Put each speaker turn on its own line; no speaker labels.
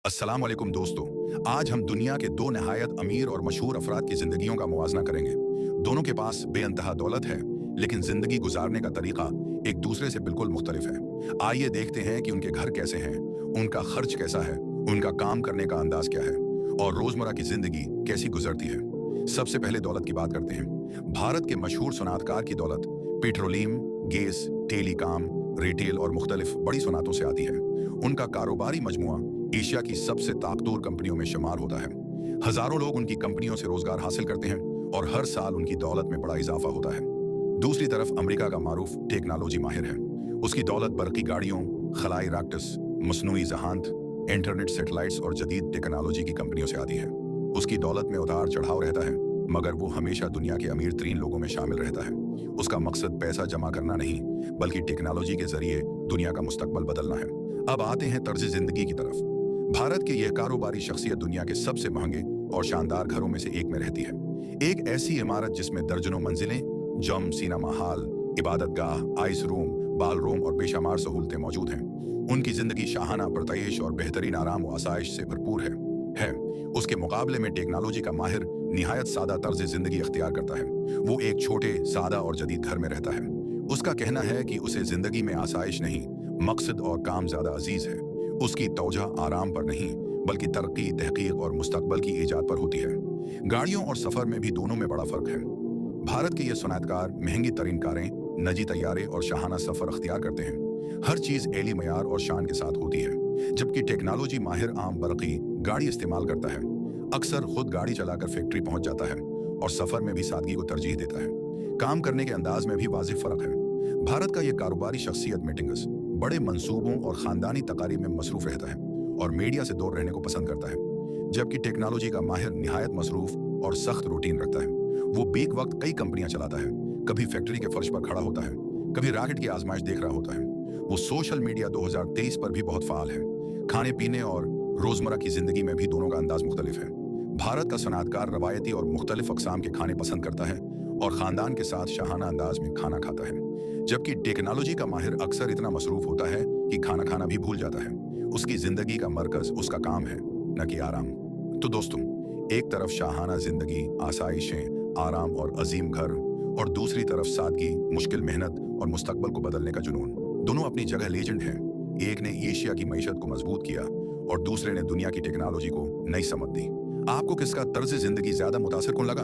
अस्सलाम वालेकुम दोस्तों। आज हम दुनिया के दो नहायत अमीर और मशहूर अफराद की जिंदगियों का मुवाजना करेंगे। दोनों के पास बेअंतहा दौलत है, लेकिन जिंदगी गुजारने का तरीका एक दूसरे से बिल्कुल मुख्तलिफ है। आइए देखते हैं कि उनके घर कैसे हैं, उनका खर्च कैसा है, उनका काम करने का अंदाज क्या है और रोजमर्रा की जिंदगी कैसी गुजरती है। सबसे पहले दौलत की बात करते हैं। भारत के मशहूर सनअतकार की दौलत पेट्रोलियम, गैस, टेलीकॉम, रिटेल और मुख्तलिफ बड़ी सनअतों से आती है। उनका कारोबारी मजमुआ एशिया की सबसे ताकतवर कंपनियों में शुमार होता है। हजारों लोग उनकी कंपनियों से रोजगार हासिल करते हैं और हर साल उनकी दौलत में बड़ा इजाफा होता है। दूसरी तरफ अमेरिका का मारूफ टेक्नोलॉजी माहिर है। उसकी दौलत बरकी गाड़ियों, खलाई रॉकेट्स, मसनूई जहांत, इंटरनेट सैटेलाइट्स और जदीद टेक्नोलॉजी की कंपनियों से आती है। उसकी दौलत में उतार चढ़ाव रहता है, मगर वो हमेशा दुनिया के अमीर तरीन लोगों में शामिल रहता है। उसका मकसद पैसा जमा करना नहीं, बल्कि टेक्नोलॉजी के जरिए दुनिया का मुस्तकबल बदलना है। अब आते हैं तर्ज जिंदगी की तरफ। भारत की यह कारोबारी शख्सियत दुनिया के सबसे महंगे और शानदार घरों में से एक में रहती है। एक ऐसी इमारत जिसमें दर्जनों मंजिलें, जिम, सिनेमा हॉल, इबादत गाह, आइस रूम, बाल रूम और बेशुमार सहूलतें मौजूद हैं। उनकी जिंदगी शाहाना परतयश और बेहतरीन आराम व आसाइश से भरपूर है। उसके मुकाबले में टेक्नोलॉजी का माहिर निहायत सादा तर्ज जिंदगी अख्तियार करता है। वो एक छोटे, सादा और जदीद घर में रहता है। उसका कहना है कि उसे जिंदगी में आसाइश नहीं, मकसद और काम ज्यादा अजीज है। उसकी तवज्जो आराम पर नहीं, बल्कि तरक्की, तहकीक और मुस्तकबल की ईजाद पर होती है। गाड़ियों और सफर में भी दोनों में बड़ा फर्क है। भारत के ये सनअतकार महंगी तरीन कारें, निजी तैयारे और शाहाना सफर अख्तियार करते हैं। हर चीज एली मयार और शान के साथ होती है, जबकि टेक्नोलॉजी माहिर आम बरकी गाड़ी इस्तेमाल करता है। अक्सर खुद गाड़ी चलाकर फैक्ट्री पहुंच जाता है और सफर में भी सादगी को तरजीह देता है। काम करने के अंदाज में भी वाजिब फर्क है। भारत का यह कारोबारी शख्सियत मीटिंग्स, बड़े मंसूबों और खानदानी तकारीब में मसरूफ रहता है और मीडिया से दूर रहने को पसंद करता है, जबकि टेक्नोलॉजी का माहिर निहायत मसरूफ और सख्त रूटीन रखता है। वो बेक वक्त कई कंपनियां चलाता है, कभी फैक्ट्री के फर्श पर खड़ा होता है, कभी रॉकेट की आजमाइश देख रहा होता है। वो सोशल मीडिया 2023 पर भी बहुत फाल है। खाने पीने और रोजमर्रा की जिंदगी में भी दोनों का अंदाज मुख्तलिफ है। भारत का सनअतकार रवायती और मुख्तलिफ अकसाम के खाने पसंद करता है और खानदान के साथ शाहाना अंदाज में खाना खाता है, जबकि टेक्नोलॉजी का माहिर अक्सर इतना मसरूफ होता है कि खाना खाना भी भूल जाता है। उसकी जिंदगी का मरकज उसका काम है, न कि आराम। तो दोस्तों, एक तरफ शाहाना जिंदगी, आसाइशें, आराम और अजीम घर, और दूसरी तरफ सादगी, मुश्किल मेहनत और मुस्तकबल को बदलने का जुनून। दोनों अपनी जगह लेजेंड हैं। एक ने एशिया की मईशत को मजबूत किया और दूसरे ने दुनिया की टेक्नोलॉजी को नई समझ दी। आपको किसका तर्ज जिंदगी ज्यादा मुतासिर कुन लगा?